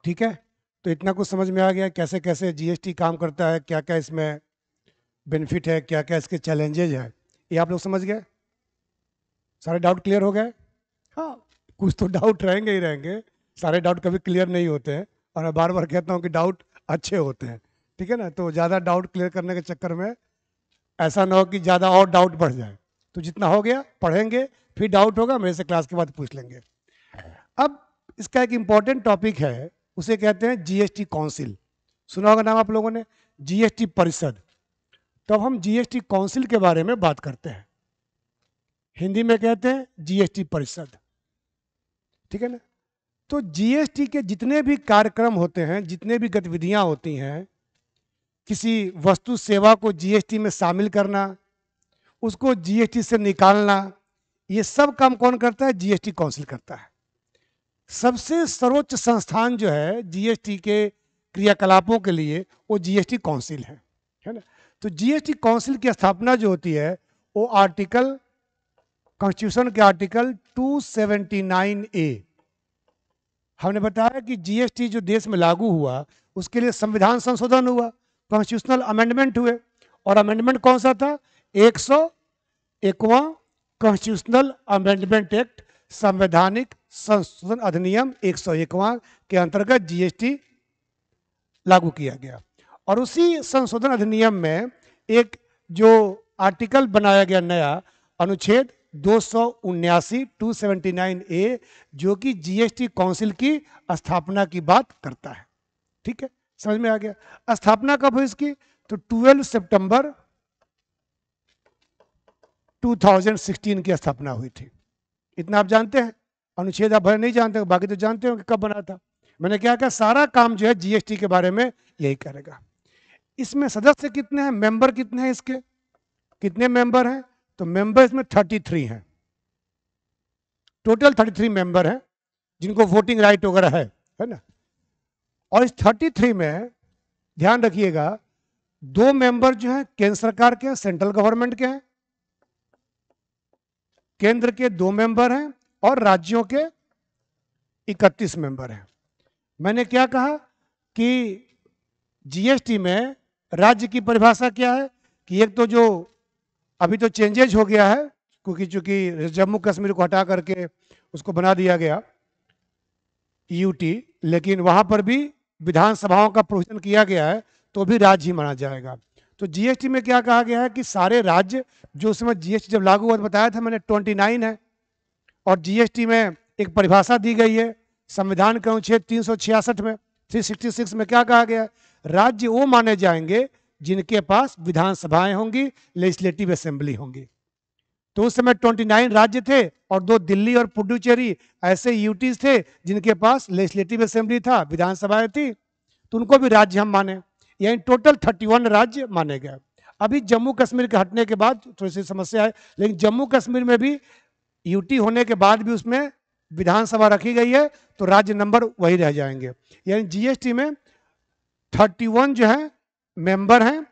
ठीक है, तो इतना कुछ समझ में आ गया कैसे कैसे जीएसटी काम करता है, क्या क्या इसमें बेनिफिट है, क्या क्या इसके चैलेंजेज हैं, ये आप लोग समझ गए? सारे डाउट क्लियर हो गए? हाँ, कुछ तो डाउट रहेंगे ही रहेंगे, सारे डाउट कभी क्लियर नहीं होते हैं, और मैं बार बार कहता हूँ कि डाउट अच्छे होते हैं, ठीक है ना। तो ज़्यादा डाउट क्लियर करने के चक्कर में ऐसा ना हो कि ज़्यादा और डाउट बढ़ जाए। तो जितना हो गया पढ़ेंगे, फिर डाउट होगा मेरे से क्लास के बाद पूछ लेंगे। अब इसका एक इम्पॉर्टेंट टॉपिक है, उसे कहते हैं जीएसटी काउंसिल। सुना होगा नाम आप लोगों ने, जीएसटी परिषद। तो अब हम जीएसटी काउंसिल के बारे में बात करते हैं, हिंदी में कहते हैं जीएसटी परिषद, ठीक है ना। तो जीएसटी के जितने भी कार्यक्रम होते हैं, जितने भी गतिविधियां होती हैं, किसी वस्तु सेवा को जीएसटी में शामिल करना, उसको जीएसटी से निकालना, ये सब काम कौन करता है? जीएसटी काउंसिल करता है। सबसे सर्वोच्च संस्थान जो है जीएसटी के क्रियाकलापों के लिए, वो जीएसटी काउंसिल है ना। तो जीएसटी काउंसिल की स्थापना जो होती है, वो आर्टिकल, कॉन्स्टिट्यूशन के आर्टिकल 279A, हमने बताया कि जीएसटी जो देश में लागू हुआ उसके लिए संविधान संशोधन हुआ, कॉन्स्टिट्यूशनल अमेंडमेंट हुए, और अमेंडमेंट कौन सा था? 101वां कॉन्स्टिट्यूशनल अमेंडमेंट एक्ट, संवैधानिक संशोधन अधिनियम 101वां के अंतर्गत जीएसटी लागू किया गया। और उसी संशोधन अधिनियम में एक जो आर्टिकल बनाया गया नया, अनुच्छेद 279A, जो कि जीएसटी काउंसिल की स्थापना की बात करता है। ठीक है, समझ में आ गया। स्थापना कब हुई इसकी? तो 12 सितंबर 2016 की स्थापना हुई थी। इतना आप जानते हैं, अनुच्छेद आप भले नहीं जानते, बाकी तो जानते हो कि कब बना था। मैंने क्या कहा, सारा काम जो है जीएसटी के बारे में यही करेगा। इसमें सदस्य कितने हैं, मेंबर कितने हैं इसके, कितने मेंबर हैं? तो मेंबर इसमें 33 हैं, टोटल 33 मेंबर हैं जिनको वोटिंग राइट वगैरह है ना। और इस 33 में ध्यान रखिएगा, 2 मेंबर जो हैं केंद्र सरकार के हैं, सेंट्रल गवर्नमेंट के हैं, केंद्र के 2 मेंबर हैं, और राज्यों के 31 मेंबर हैं। मैंने क्या कहा कि जीएसटी में राज्य की परिभाषा क्या है, कि एक तो जो अभी तो चेंजेज हो गया है, क्योंकि चूंकि जम्मू कश्मीर को हटा करके उसको बना दिया गया यूटी, लेकिन वहां पर भी विधानसभाओं का प्रोविजन किया गया है, तो भी राज्य ही माना जाएगा। तो जीएसटी में क्या कहा गया है कि सारे राज्य, जो उस समय जीएसटी जब लागू हुआ बताया था मैंने 29 है, और जीएसटी में एक परिभाषा दी गई है संविधान के अनुच्छेद 366 में, 366 में क्या कहा गया है? राज्य वो माने जाएंगे जिनके पास विधानसभाएं होंगी, लेजिस्लेटिव असेंबली होंगी। तो उस समय 29 राज्य थे, और 2 दिल्ली और पुडुचेरी ऐसे यूटीज थे जिनके पास लेजिस्लेटिव असेंबली था, विधानसभाएं थी, तो उनको भी राज्य हम माने, यानी टोटल 31 राज्य माने गए। अभी जम्मू कश्मीर के हटने के बाद थोड़ी सी समस्या है, लेकिन जम्मू कश्मीर में भी यूटी होने के बाद भी उसमें विधानसभा रखी गई है, तो राज्य नंबर वही रह जाएंगे। यानी जीएसटी में 31 जो है मेंबर हैं,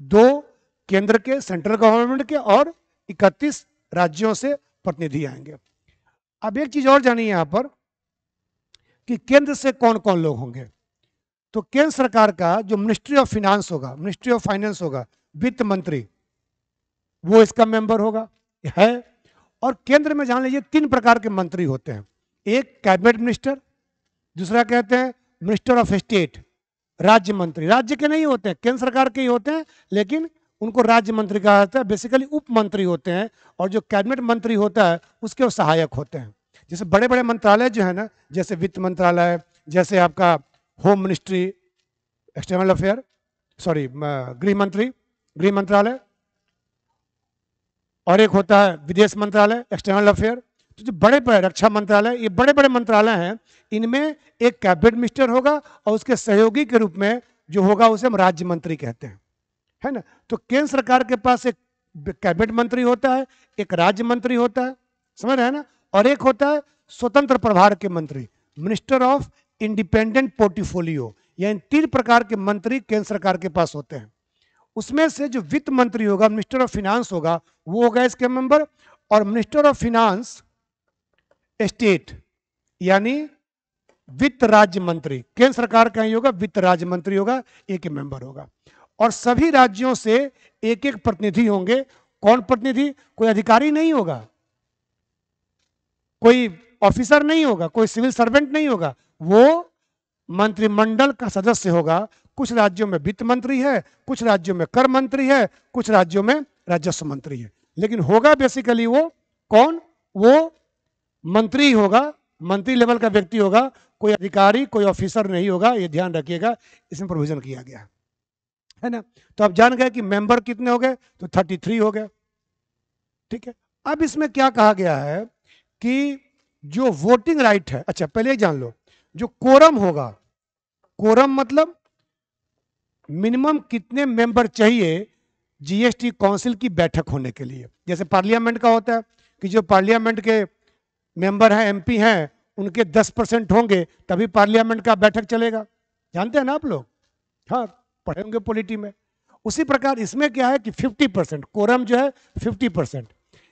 2 केंद्र के सेंट्रल गवर्नमेंट के, और 31 राज्यों से प्रतिनिधि आएंगे। अब एक चीज और जानिए यहां पर, कि केंद्र से कौन कौन लोग होंगे। तो केंद्र सरकार का जो मिनिस्ट्री ऑफ फाइनेंस होगा, मिनिस्ट्री ऑफ फाइनेंस होगा, वित्त मंत्री, वो इसका मेंबर होगा है। और केंद्र में जान लीजिए 3 प्रकार के मंत्री होते हैं, एक कैबिनेट मिनिस्टर, दूसरा कहते हैं मिनिस्टर ऑफ स्टेट, राज्य मंत्री, राज्य के नहीं होते हैं, केंद्र सरकार के ही होते हैं, लेकिन उनको राज्य मंत्री कहा जाता है, बेसिकली उप मंत्री होते हैं। और जो कैबिनेट मंत्री होता है उसके वो सहायक होते हैं। जैसे बड़े बड़े मंत्रालय जो है ना, जैसे वित्त मंत्रालय, जैसे आपका home ministry, external affair, sorry गृह मंत्री, गृह मंत्रालय, और एक होता है विदेश मंत्रालय, एक्सटर्नल अफेयर। तो जो बड़े बड़े, रक्षा मंत्रालय, ये बड़े बड़े मंत्रालय हैं, इनमें एक कैबिनेट मिनिस्टर होगा, और उसके सहयोगी के रूप में जो होगा उसे हम राज्य मंत्री कहते हैं, है ना। तो केंद्र सरकार के पास एक कैबिनेट मंत्री होता है, एक राज्य मंत्री होता है, समझ रहे हैं ना, और एक होता है स्वतंत्र प्रभार के मंत्री, मिनिस्टर ऑफ इंडिपेंडेंट पोर्टफोलियो। यानी 3 प्रकार के मंत्री केंद्र सरकार के पास होते हैं। उसमें से जो वित्त मंत्री होगा, मिनिस्टर ऑफ फाइनेंस होगा, वो होगा इसके मेंबर। और मिनिस्टर ऑफ फाइनेंस स्टेट, यानी वित्त राज्य मंत्री, केंद्र सरकार का ही होगा, वित्त राज्य मंत्री होगा, एक ही मेंबर होगा। और सभी राज्यों से एक एक प्रतिनिधि होंगे। कौन प्रतिनिधि? कोई अधिकारी नहीं होगा, कोई ऑफिसर नहीं होगा, कोई सिविल सर्वेंट नहीं होगा, वो मंत्रिमंडल का सदस्य होगा। कुछ राज्यों में वित्त मंत्री है, कुछ राज्यों में कर मंत्री है, कुछ राज्यों में राजस्व मंत्री है, लेकिन होगा बेसिकली वो कौन? वो मंत्री ही होगा, मंत्री लेवल का व्यक्ति होगा, कोई अधिकारी कोई ऑफिसर नहीं होगा, ये ध्यान रखिएगा, इसमें प्रोविजन किया गया है ना। तो आप जान गए कि मेंबर कितने हो गए, तो 33 हो गए, ठीक है। अब इसमें क्या कहा गया है कि जो वोटिंग राइट है, अच्छा पहले जान लो, जो कोरम होगा, कोरम मतलब मिनिमम कितने मेंबर चाहिए जीएसटी काउंसिल की बैठक होने के लिए। जैसे पार्लियामेंट का होता है कि जो पार्लियामेंट के मेंबर हैं, एमपी हैं, उनके 10% होंगे तभी पार्लियामेंट का बैठक चलेगा, जानते हैं ना आप लोग, हाँ पढ़े होंगे पॉलिटी में। उसी प्रकार इसमें क्या है कि 50%, कोरम जो है 50%,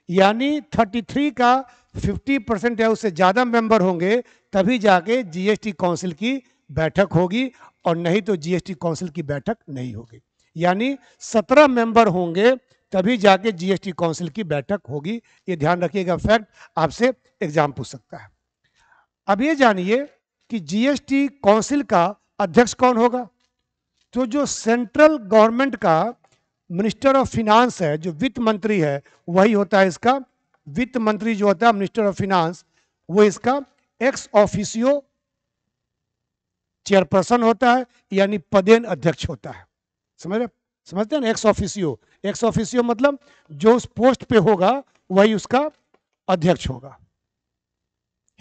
यानी 33 का 50% या उससे ज़्यादा मेंबर होंगे तभी जाके जीएसटी काउंसिल की बैठक होगी, और नहीं तो जीएसटी काउंसिल की बैठक नहीं होगी। यानी 17 मेंबर होंगे तभी जाके जीएसटी काउंसिल की बैठक होगी। ये ध्यान रखिएगा, फैक्ट आपसे एग्जाम पूछ सकता है। अब ये जानिए कि जीएसटी काउंसिल का अध्यक्ष कौन होगा। तो जो सेंट्रल गवर्नमेंट का मिनिस्टर ऑफ फिनांस है, जो वित्त मंत्री है, वही होता है इसका वित्त मंत्री, जो होता है मिनिस्टर ऑफ फिनांस, वो इसका एक्स ऑफिसियो चेयरपर्सन होता है, यानी पदेन अध्यक्ष होता है। समझते हैं ना, एक्स ऑफिसियो, एक्स ऑफिसियो मतलब जो उस पोस्ट पे होगा वही उसका अध्यक्ष होगा।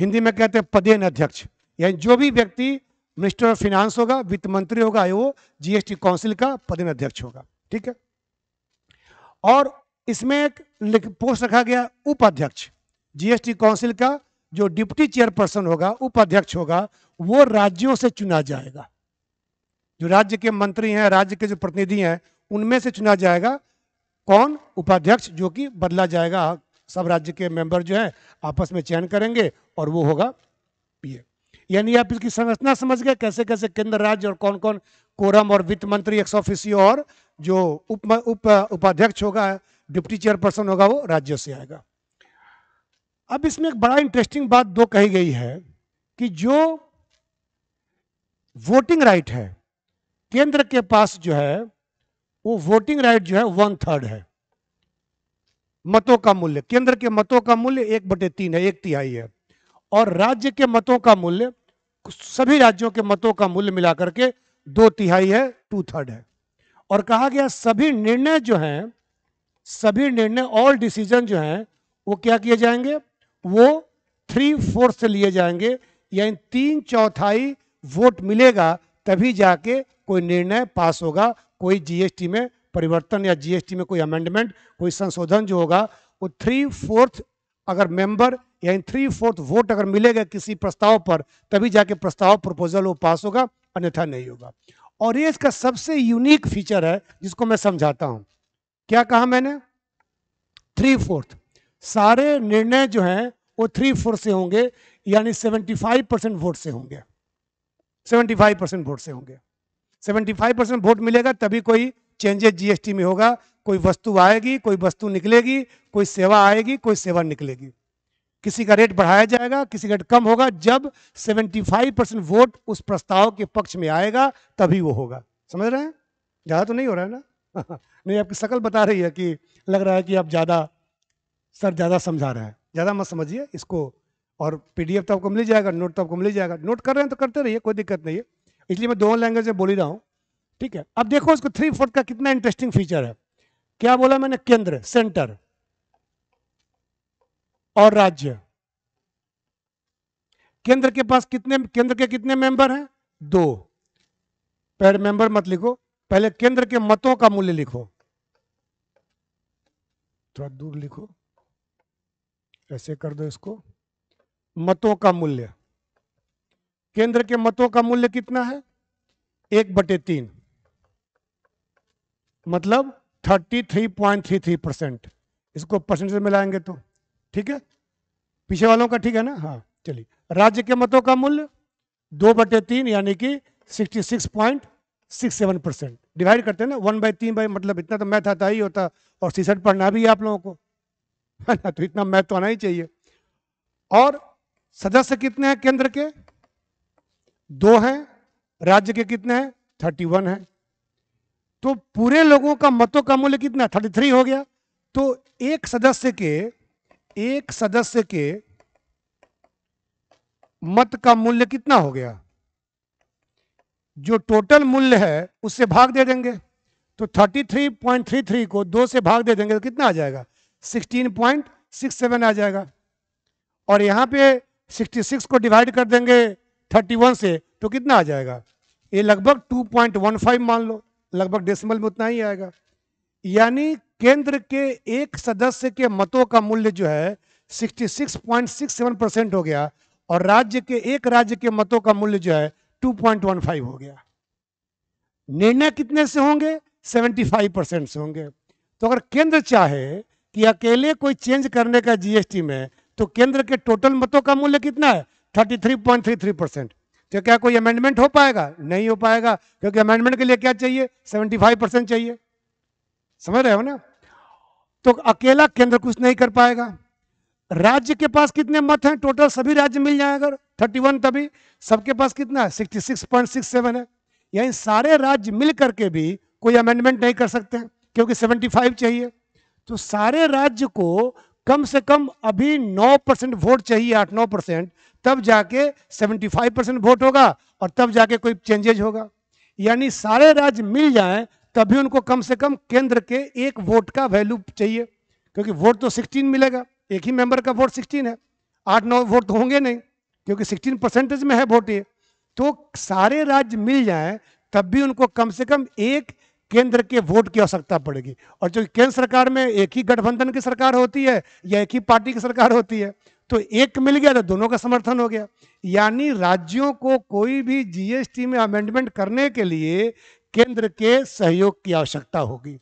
हिंदी में कहते हैं पदेन अध्यक्ष, यानी जो भी व्यक्ति मिनिस्टर ऑफ फिनांस होगा, वित्त मंत्री होगा, वो जीएसटी काउंसिल का पदेन अध्यक्ष होगा, ठीक है। और इसमें एक पोस्ट रखा गया उपाध्यक्ष। जीएसटी काउंसिल का जो डिप्टी चेयरपर्सन होगा, उपाध्यक्ष होगा, वो राज्यों से चुना जाएगा। जो राज्य के मंत्री हैं, राज्य के जो प्रतिनिधि हैं, उनमें से चुना जाएगा कौन? उपाध्यक्ष, जो कि बदला जाएगा। सब राज्य के मेंबर जो है आपस में चयन करेंगे और वो होगा ये। यानी आप इसकी संरचना समझ गए, कैसे कैसे केंद्र राज्य और कौन कौन कोरम और वित्त मंत्री एक्स ऑफिसियो, और जो उपाध्यक्ष होगा, डिप्टी चेयरपर्सन होगा, वो राज्यों से आएगा। अब इसमें एक बड़ा इंटरेस्टिंग बात दो कही गई है कि जो वोटिंग राइट है केंद्र के पास जो है, वो वोटिंग राइट जो है 1/3 है। मतों का मूल्य, केंद्र के मतों का मूल्य 1/3 है, 1/3 है, और राज्य के मतों का मूल्य, सभी राज्यों के मतों का मूल्य मिलाकर के 2/3 है, 2/3 है। और कहा गया सभी निर्णय जो हैं, सभी निर्णय ऑल डिसीजन जो हैं, वो क्या किए जाएंगे? वो 3/4 से लिए जाएंगे, यानी 3/4 वोट मिलेगा तभी जाके कोई निर्णय पास होगा, कोई जीएसटी में परिवर्तन या जीएसटी में कोई अमेंडमेंट, कोई संशोधन जो होगा, वो 3/4 अगर मेंबर यानी 3/4 वोट अगर मिलेगा किसी प्रस्ताव पर, तभी जाके प्रस्ताव प्रपोजल वो पास होगा, अन्यथा नहीं होगा। और ये इसका सबसे यूनिक फीचर है, जिसको मैं समझाता हूं। क्या कहा मैंने? 3/4 सारे निर्णय जो हैं वो 3/4 से होंगे, यानी 75% वोट से होंगे, 75% वोट से होंगे। 75% वोट मिलेगा तभी कोई चेंजेस जीएसटी में होगा, कोई वस्तु आएगी, कोई वस्तु निकलेगी, कोई सेवा आएगी, कोई सेवा निकलेगी, किसी का रेट बढ़ाया जाएगा, किसी का रेट कम होगा। जब 75% वोट उस प्रस्ताव के पक्ष में आएगा तभी वो होगा। समझ रहे हैं? ज़्यादा तो नहीं हो रहा है ना? नहीं, आपकी शक्ल बता रही है कि लग रहा है कि आप ज़्यादा समझा रहे हैं। ज़्यादा मत समझिए इसको, और पीडीएफ तो आपको मिल जाएगा, नोट तो आपको मिल जाएगा। नोट कर रहे हैं तो करते रहिए, कोई दिक्कत नहीं है, इसलिए मैं दोनों लैंग्वेज में बोल ही रहा हूँ, ठीक है। अब देखो इसको 3/4 का कितना इंटरेस्टिंग फीचर है। क्या बोला मैंने? केंद्र, सेंटर और राज्य। केंद्र के पास केंद्र के कितने मेंबर हैं? 2। पहले मेंबर मत लिखो, पहले केंद्र के मतों का मूल्य लिखो, थोड़ा दूर लिखो, ऐसे कर दो इसको। मतों का मूल्य, केंद्र के मतों का मूल्य कितना है? 1/3, मतलब 33.33%। इसको परसेंटेज में लाएंगे तो ठीक है, पीछे वालों का ठीक है ना? हाँ चलिए। राज्य के मतों का मूल्य 2/3 यानी कि 66.67%। डिवाइड करते हैं ना 1/3 मतलब इतना तो मैथ आता ही होता, और सीसेट पढ़ना भी है आप लोगों को, है ना, तो इतना मैथ तो आना ही चाहिए। और सदस्य कितने हैं केंद्र के? 2 हैं। राज्य के कितने हैं? 31 है। तो पूरे लोगों का मतों का मूल्य कितना? 33 हो गया। तो एक सदस्य के मत का मूल्य कितना हो गया? जो टोटल मूल्य है उससे भाग दे देंगे, तो 33.33 को 2 से भाग दे देंगे तो कितना आ जाएगा? 16.67 आ जाएगा। और यहां पे 66 को डिवाइड कर देंगे 31 से तो कितना आ जाएगा? ये लगभग 2.15 मान लो, लगभग डेसिमल में उतना ही आएगा। यानी केंद्र के एक सदस्य के मतों का मूल्य जो है 66.67% हो गया, और एक राज्य के मतों का मूल्य जो है 2.15 हो गया। निर्णय कितने से होंगे? 75% से होंगे। तो अगर केंद्र चाहे कि अकेले कोई चेंज करने का जीएसटी में, तो केंद्र के टोटल मतों का मूल्य कितना है? 33.33%। तो क्या कोई अमेंडमेंट हो पाएगा? नहीं हो पाएगा, क्योंकि अमेंडमेंट के लिए क्या चाहिए? 75% चाहिए। समझ रहे हो ना? तो अकेला केंद्र कुछ नहीं कर पाएगा। राज्य के पास कितने मत हैं टोटल? सभी राज्य मिल जाए अगर 31, तभी सबके पास कितना है? 66.67 है। यानी सारे राज्य मिल करके भी कोई अमेंडमेंट नहीं कर सकते, क्योंकि 75 चाहिए। तो सारे राज्य को कम से कम अभी 9% वोट चाहिए, 8-9%, तब जाके 75% वोट होगा, और तब जाके कोई चेंजेज होगा। यानी सारे राज्य मिल जाएं तभी उनको कम से कम केंद्र के एक वोट का वैल्यू चाहिए, क्योंकि वोट तो 16 मिलेगा, एक ही मेंबर का वोट 16 है, 8-9 वोट तो होंगे नहीं, क्योंकि 16% में है वोट ये। तो सारे राज्य मिल जाएं तब भी उनको कम से कम एक केंद्र के वोट की आवश्यकता पड़ेगी। और जो केंद्र सरकार में एक ही गठबंधन की सरकार होती है या एक ही पार्टी की सरकार होती है, तो एक मिल गया तो दोनों का समर्थन हो गया। यानी राज्यों को कोई भी जीएसटी में अमेंडमेंट करने के लिए केंद्र के सहयोग की आवश्यकता होगी।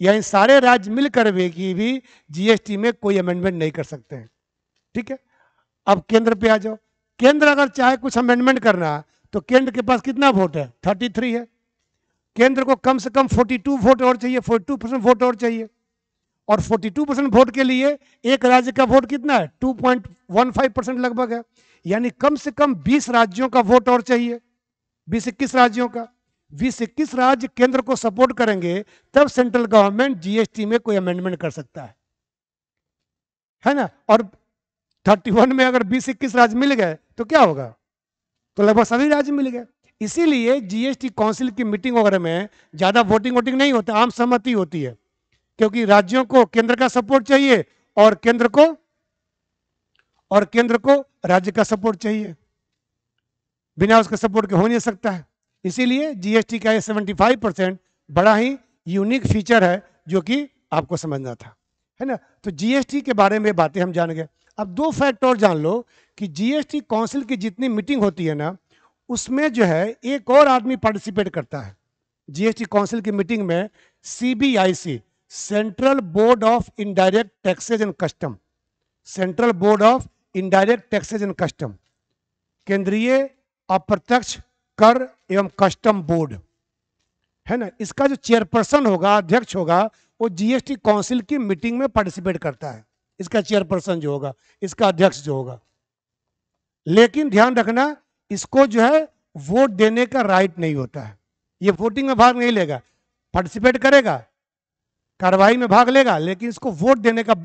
यानी सारे राज्य मिलकर भी जीएसटी में कोई अमेंडमेंट नहीं कर सकते हैं। ठीक है, अब केंद्र पे आ जाओ। केंद्र अगर चाहे कुछ अमेंडमेंट करना, तो केंद्र के पास कितना वोट है? 33 है। केंद्र को कम से कम 42 वोट और चाहिए, 42% वोट और चाहिए। और 42% वोट के लिए एक राज्य का वोट कितना है? 2.15% लगभग है। यानी कम से कम 20 राज्यों का वोट और चाहिए, 20-21 राज्यों का। 20-21 राज्य केंद्र को सपोर्ट करेंगे, तब सेंट्रल गवर्नमेंट जीएसटी में कोई अमेंडमेंट कर सकता है ना। और 31 में अगर 20-21 राज्य मिल गए तो क्या होगा? तो लगभग सभी राज्य मिल गए। इसीलिए जीएसटी काउंसिल की मीटिंग वगैरह में ज्यादा वोटिंग नहीं होता, आम सहमति होती है, क्योंकि राज्यों को केंद्र का सपोर्ट चाहिए, और केंद्र को राज्य का सपोर्ट चाहिए। बिना उसके सपोर्ट के हो नहीं सकता है। इसीलिए जीएसटी का ये 75% बड़ा ही यूनिक फीचर है, जो कि आपको समझना था, है ना। तो जीएसटी के बारे में बातें हम जान गए। अब 2 फैक्ट और जान लो कि जीएसटी काउंसिल की जितनी मीटिंग होती है ना, उसमें जो है एक और आदमी पार्टिसिपेट करता है। जीएसटी काउंसिल की मीटिंग में CBIC, central board of indirect taxes and custom, central board of indirect taxes and custom, केंद्रीय अप्रत्यक्ष कर एवं कस्टम बोर्ड, है ना, इसका जो चेयरपर्सन होगा, अध्यक्ष होगा, वो जीएसटी काउंसिल की मीटिंग में पार्टिसिपेट करता है। इसका चेयरपर्सन जो होगा, इसका अध्यक्ष जो होगा। लेकिन ध्यान रखना, इसको जो है वोट देने का राइट नहीं होता है। ये वोटिंग में भाग नहीं लेगा, पार्टिसिपेट करेगा, कार्रवाई में भाग लेगा, लेकिन इसको वोट देने का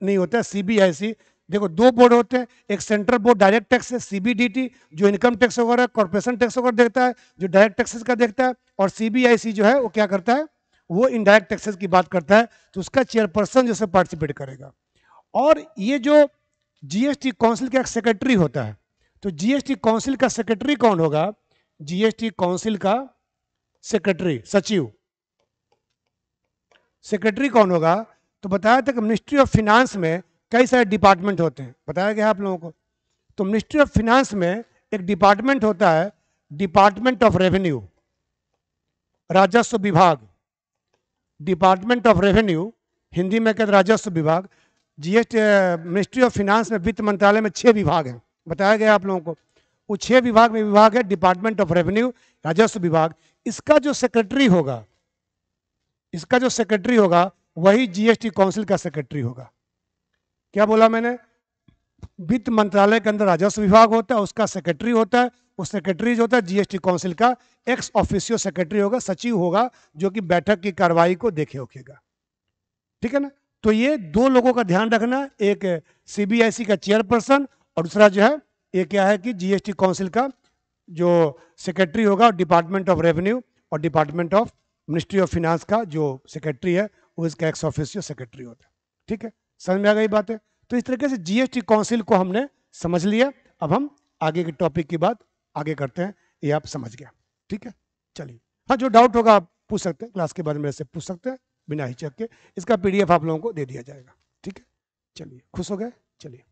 नहीं होता है। सीबीआईसी, देखो 2 बोर्ड होते हैं, एक सेंट्रल बोर्ड डायरेक्ट टैक्स है, सीबीडीटी, जो इनकम टैक्स वगैरह, कॉर्पोरेशन टैक्स वगैरह देखता है, जो डायरेक्ट टैक्सेस का देखता है, और सीबीआईसी जो है वो क्या करता है? वो इनडायरेक्ट टैक्सेस की बात करता है। तो उसका चेयरपर्सन जैसे पार्टिसिपेट करेगा। और ये जो जीएसटी काउंसिल का एक सेक्रेटरी होता है, तो जीएसटी काउंसिल का सेक्रेटरी कौन होगा? जीएसटी काउंसिल का सेक्रेटरी, सचिव, सेक्रेटरी कौन होगा? तो बताया था कि मिनिस्ट्री ऑफ फिनांस में कई सारे डिपार्टमेंट होते हैं, बताया गया आप लोगों को। तो मिनिस्ट्री ऑफ फिनांस में एक डिपार्टमेंट होता है, डिपार्टमेंट ऑफ रेवेन्यू, राजस्व विभाग, डिपार्टमेंट ऑफ रेवेन्यू, हिंदी में कहते राजस्व विभाग। जीएसटी मिनिस्ट्री ऑफ फिनांस में, वित्त मंत्रालय में 6 विभाग हैं, बताया गया आप लोगों को। वो 6 विभाग में विभाग है डिपार्टमेंट ऑफ रेवेन्यू, राजस्व विभाग। इसका जो सेक्रेटरी होगा वही जीएसटी काउंसिल का सेक्रेटरी होगा। क्या बोला मैंने? वित्त मंत्रालय के अंदर राजस्व विभाग होता है, उसका सेक्रेटरी होता है, उस सेक्रेटरी जो होता है जीएसटी काउंसिल का एक्स ऑफिशियो सेक्रेटरी होगा, सचिव होगा, जो कि बैठक की कार्रवाई को देखे होखेगा। ठीक है ना? तो ये 2 लोगों का ध्यान रखना, एक सीबीआईसी का चेयरपर्सन और दूसरा जो है ये क्या है कि जीएसटी काउंसिल का जो सेक्रेटरी होगा, डिपार्टमेंट ऑफ रेवेन्यू और department of ministry of finance का जो सेक्रेटरी है वो इसका एक्स ऑफिशियो सेक्रेटरी होता है। ठीक है, समझ में आ गई बात है? तो इस तरीके से जीएसटी काउंसिल को हमने समझ लिया। अब हम आगे के टॉपिक की बात आगे करते हैं, ये आप समझ गया। ठीक है, चलिए। हाँ, जो डाउट होगा आप पूछ सकते हैं, क्लास के बाद मेरे से पूछ सकते हैं बिना हिचक के। इसका पीडीएफ आप लोगों को दे दिया जाएगा। ठीक है, चलिए, खुश हो गए? चलिए।